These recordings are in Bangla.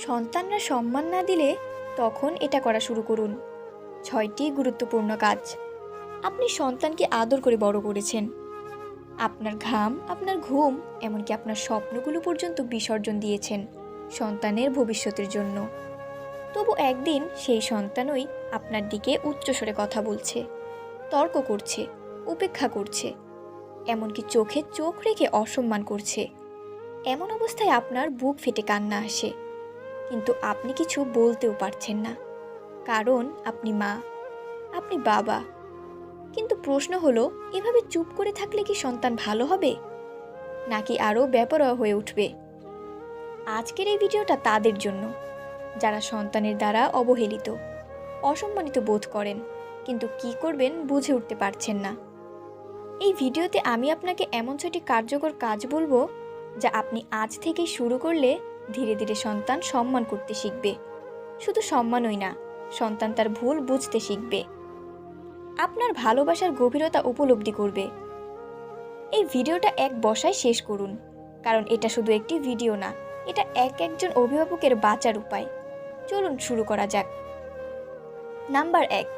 সন্তানরা সম্মান না দিলে তখন এটা করা শুরু করুন। 6টি গুরুত্বপূর্ণ কাজ। আপনি সন্তানকে আদর করে বড় করেছেন। আপনার ঘাম, আপনার ঘুম, এমনকি আপনার স্বপ্নগুলো পর্যন্ত বিসর্জন দিয়েছেন সন্তানের ভবিষ্যতের জন্য। তবু একদিন সেই সন্তানই আপনার দিকে উচ্চস্বরে কথা বলছে, তর্ক করছে, উপেক্ষা করছে, এমনকি চোখে চোখ রেখে অসম্মান করছে। এমন অবস্থায় আপনার বুক ফেটে কান্না আসে, কিন্তু আপনি কিছু বলতেও পারছেন না, কারণ আপনি মা, আপনি বাবা। কিন্তু প্রশ্ন হলো, এভাবে চুপ করে থাকলে কি সন্তান ভালো হবে, নাকি আরও বেপরোয়া হয়ে উঠবে? আজকের এই ভিডিওটা তাদের জন্য যারা সন্তানের দ্বারা অবহেলিত, অসম্মানিত বোধ করেন, কিন্তু কি করবেন বুঝে উঠতে পারছেন না। এই ভিডিওতে আমি আপনাকে এমন 6টি কার্যকর কাজ বলবো, যা আপনি আজ থেকেই শুরু করলে ধীরে ধীরে সন্তান সম্মান করতে শিখবে। শুধু সম্মানই না, সন্তান তার ভুল বুঝতে শিখবে, আপনার ভালোবাসার গভীরতা উপলব্ধি করবে। এই ভিডিওটা এক বসায় শেষ করুন, কারণ এটা শুধু একটি ভিডিও না, এটা একজন অভিভাবকের বাঁচার উপায়। চলুন শুরু করা যাক। নাম্বার 1,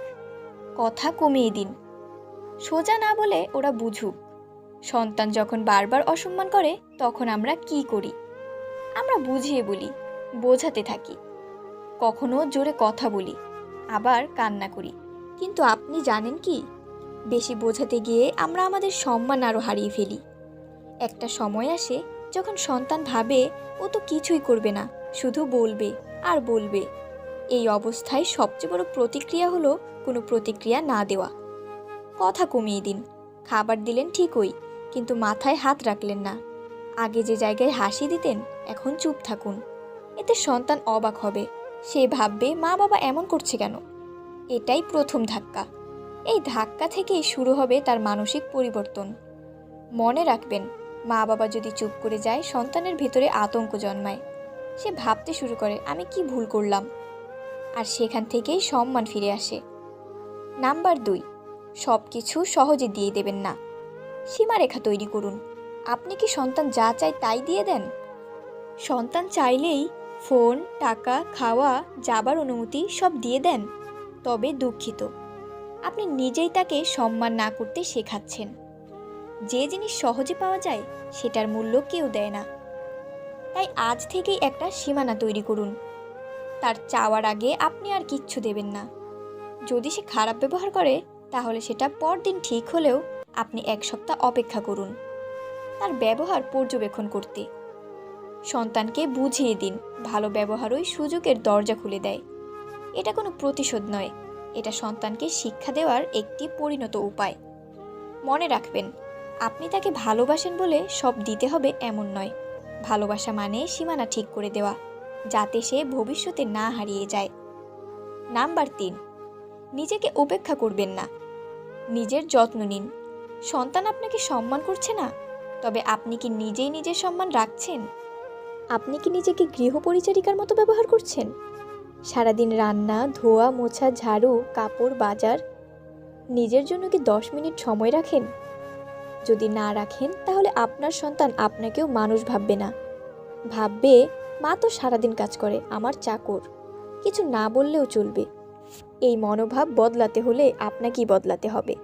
কথা কমিয়ে দিন। সোজা না বলে ওরা বুঝুক। সন্তান যখন বারবার অসম্মান করে তখন আমরা কি করি? আমরা বুঝিয়ে বলি, বোঝাতে থাকি, কখনো জোরে কথা বলি, আবার কান্না করি। কিন্তু আপনি জানেন কি, বেশি বোঝাতে গিয়ে আমরা আমাদের সম্মান আরও হারিয়ে ফেলি। একটা সময় আসে যখন সন্তান ভাবে ও তো কিছুই করবে না, শুধু বলবে আর বলবে। এই অবস্থায় সবচেয়ে বড় প্রতিক্রিয়া হলো কোনো প্রতিক্রিয়া না দেওয়া। কথা কমিয়ে দিন। খাবার দিলেন ঠিকই, কিন্তু মাথায় হাত রাখলেন না। আগে যে জায়গায় হাসি দিতেন, এখন চুপ থাকুন। এতে সন্তান অবাক হবে, সে ভাববে মা বাবা এমন করছে কেন। এটাই প্রথম ধাক্কা। এই ধাক্কা থেকেই শুরু হবে তার মানসিক পরিবর্তন। মনে রাখবেন, মা বাবা যদি চুপ করে যায়, সন্তানের ভিতরে আতঙ্ক জন্মায়। সে ভাবতে শুরু করে আমি কি ভুল করলাম, আর সেখান থেকেই সম্মান ফিরে আসে। নাম্বার 2, সব কিছু সহজে দিয়ে দেবেন না। সীমারেখা তৈরি করুন। আপনি কি সন্তান যা চায় তাই দিয়ে দেন? সন্তান চাইলেই ফোন, টাকা, খাওয়া, যাবার অনুমতি সব দিয়ে দেন? তবে দুঃখিত, আপনি নিজেই তাকে সম্মান না করতে শেখাচ্ছেন। যে জিনিস সহজে পাওয়া যায় সেটার মূল্য কেউ দেয় না। তাই আজ থেকেই একটা সীমানা তৈরি করুন। তার চাওয়ার আগে আপনি আর কিচ্ছু দেবেন না। যদি সে খারাপ ব্যবহার করে, তাহলে সেটা পরদিন ঠিক হলেও আপনি 1 সপ্তাহ অপেক্ষা করুন তার ব্যবহার পর্যবেক্ষণ করতে। সন্তানকে বুঝিয়ে দিন, ভালো ব্যবহারই সুযোগের দরজা খুলে দেয়। এটা কোনো প্রতিশোধ নয়, এটা সন্তানকে শিক্ষা দেওয়ার একটি পরিণত উপায়। মনে রাখবেন, আপনি তাকে ভালোবাসেন বলে সব দিতে হবে এমন নয়। ভালোবাসা মানে সীমানা ঠিক করে দেওয়া, যাতে সে ভবিষ্যতে না হারিয়ে যায়। নাম্বার 3, নিজেকে উপেক্ষা করবেন না। নিজের যত্ন নিন। সন্তান আপনাকে সম্মান করছে না, তবে আপনি কি নিজেই নিজের সম্মান রাখছেন? আপনি কি নিজেকে গৃহপরিচারিকার মতো ব্যবহার করছেন? সারাদিন রান্না, ধোয়া, মোছা, ঝাড়ু, কাপড়, বাজার। নিজের জন্য কি 10 মিনিট সময় রাখেন? যদি না রাখেন, তাহলে আপনার সন্তান আপনাকেও মানুষ ভাববে না। ভাববে মা তো সারাদিন কাজ করে, আমার চাকর, কিছু না বললেও চলবে। এই মনোভাব বদলাতে হলে আপনাকেই বদলাতে হবে।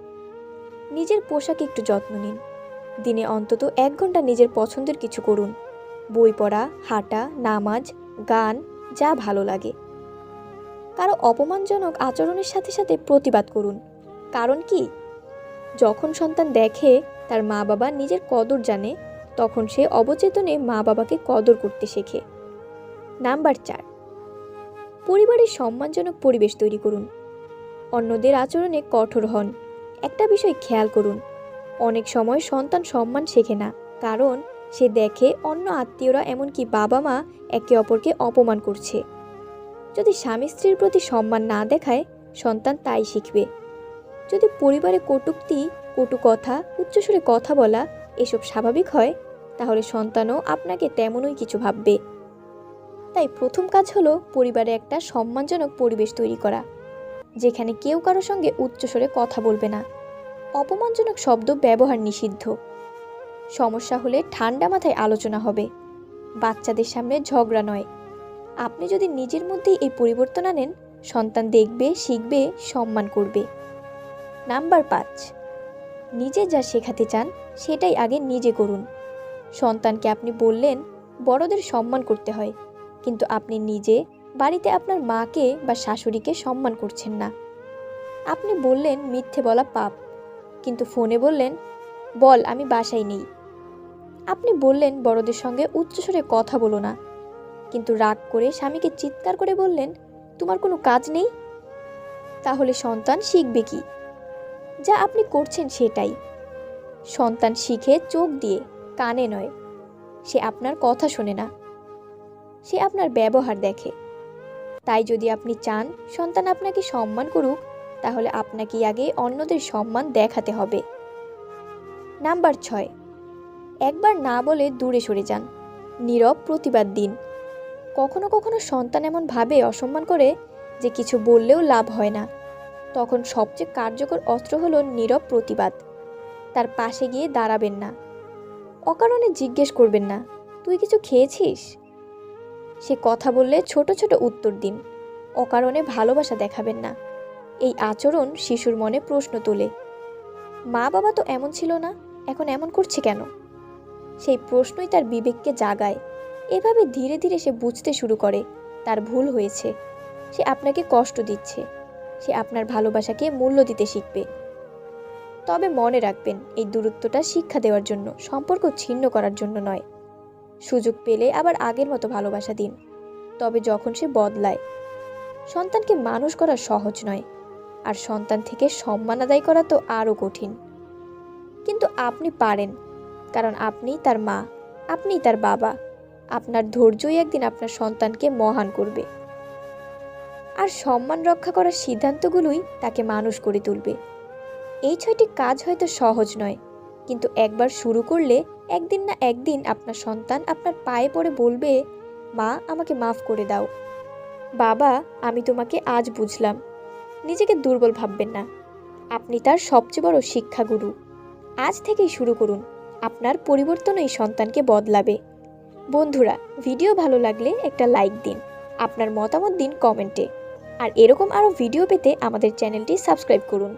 নিজের পোশাকে একটু যত্ন নিন। দিনে অন্তত 1 ঘন্টা নিজের পছন্দের কিছু করুন। বই পড়া, হাঁটা, নামাজ, গান, যা ভালো লাগে। কারো অপমানজনক আচরণের সাথে সাথে প্রতিবাদ করুন। কারণ কি, যখন সন্তান দেখে তার মা বাবা নিজের কদর জানে, তখন সে অবচেতনে মা বাবাকে কদর করতে শেখে। নাম্বার 4, পরিবারের সম্মানজনক পরিবেশ তৈরি করুন। অন্যদের আচরণে কঠোর হন। একটা বিষয় খেয়াল করুন, অনেক সময় সন্তান সম্মান শেখে না, কারণ সে দেখে অন্য আত্মীয়রা, এমনকি বাবা মা, একে অপরকে অপমান করছে। যদি স্বামী স্ত্রীর প্রতি সম্মান না দেখায়, সন্তান তাই শিখবে। যদি পরিবারে কটূক্তি, কটু কথা, উচ্চস্বরে কথা বলা এসব স্বাভাবিক হয়, তাহলে সন্তানও আপনাকে তেমনই কিছু ভাববে। তাই প্রথম কাজ হলো পরিবারে একটা সম্মানজনক পরিবেশ তৈরি করা, যেখানে কেউ কারো সঙ্গে উচ্চস্বরে কথা বলবে না, অপমানজনক শব্দ ব্যবহার নিষিদ্ধ। সমস্যা হলে ঠান্ডা মাথায় আলোচনা হবে, বাচ্চাদের সামনে ঝগড়া নয়। আপনি যদি নিজের মধ্যেই এই পরিবর্তন আনেন, সন্তান দেখবে, শিখবে, সম্মান করবে। নাম্বার 5, নিজে যা শেখাতে চান সেটাই আগে নিজে করুন। সন্তানকে আপনি বললেন বড়দের সম্মান করতে হয়, কিন্তু আপনি নিজে বাড়িতে আপনার মাকে বা শাশুড়িকে সম্মান করছেন না। আপনি বললেন মিথ্যে বলা পাপ, কিন্তু ফোনে বললেন বল আমি বাসায় নেই। আপনি বললেন বড়দের সঙ্গে উচ্চস্বরে কথা বলো না, কিন্তু রাগ করে স্বামীকে চিৎকার করে বললেন তোমার কোনো কাজ নেই। তাহলে সন্তান শিখবে কি? যা আপনি করছেন সেটাই। সন্তান শিখে চোখ দিয়ে, কানে নয়। সে আপনার কথা শোনে না, সে আপনার ব্যবহার দেখে। তাই যদি আপনি চান সন্তান আপনাকে সম্মান করুক, তাহলে আপনাকে আগে অন্যদের সম্মান দেখাতে হবে। নাম্বার 6, একবার না বলে দূরে সরে যান, নীরব প্রতিবাদ দিন। কখনো কখনো সন্তান এমন ভাবে অসম্মান করে যে কিছু বললেও লাভ হয় না। তখন সবচেয়ে কার্যকর অস্ত্র হলো নীরব প্রতিবাদ। তার পাশে গিয়ে দাঁড়াবেন না, অকারণে জিজ্ঞেস করবেন না তুই কিছু খেয়েছিস। সে কথা বললে ছোট ছোট উত্তর দিন, অকারণে ভালোবাসা দেখাবেন না। এই আচরণ শিশুর মনে প্রশ্ন তোলে, মা বাবা তো এমন ছিল না, এখন এমন করছে কেন? সেই প্রশ্নই তার বিবেককে জাগায়। এভাবে ধীরে ধীরে সে বুঝতে শুরু করে তার ভুল হয়েছে, সে আপনাকে কষ্ট দিচ্ছে, সে আপনার ভালোবাসাকে মূল্য দিতে শিখবে। তবে মনে রাখবেন, এই দূরত্বটা শিক্ষা দেওয়ার জন্য, সম্পর্ক ছিন্ন করার জন্য নয়। সুযোগ পেলে আবার আগের মতো ভালোবাসা দিন, তবে যখন সে বদলায়। সন্তানকে মানুষ করা সহজ নয়, আর সন্তান থেকে সম্মান আদায় করা তো আরও কঠিন। কিন্তু আপনি পারেন, কারণ আপনিই তার মা, আপনিই তার বাবা। আপনার ধৈর্যই একদিন আপনার সন্তানকে মহান করবে। আর সম্মান রক্ষা করার সিদ্ধান্তগুলোই তাকে মানুষ করে তুলবে। এই 6টি কাজ হয়তো সহজ নয়, কিন্তু একবার শুরু করলে একদিন না একদিন আপনার সন্তান আপনার পায়ে পড়ে বলবে, মা আমাকে মাফ করে দাও, বাবা আমি তোমাকে আজ বুঝলাম। নিজেকে দুর্বল ভাববেন না, আপনি তার সবচেয়ে বড় শিক্ষাগুরু। আজ থেকেই শুরু করুন, আপনার পরিবর্তনই সন্তানকে বদলাবে। বন্ধুরা, ভিডিও ভালো লাগলে একটা লাইক দিন, আপনার মতামত দিন কমেন্টে। আর এরকম আরও ভিডিও পেতে আমাদের চ্যানেলটি সাবস্ক্রাইব করুন।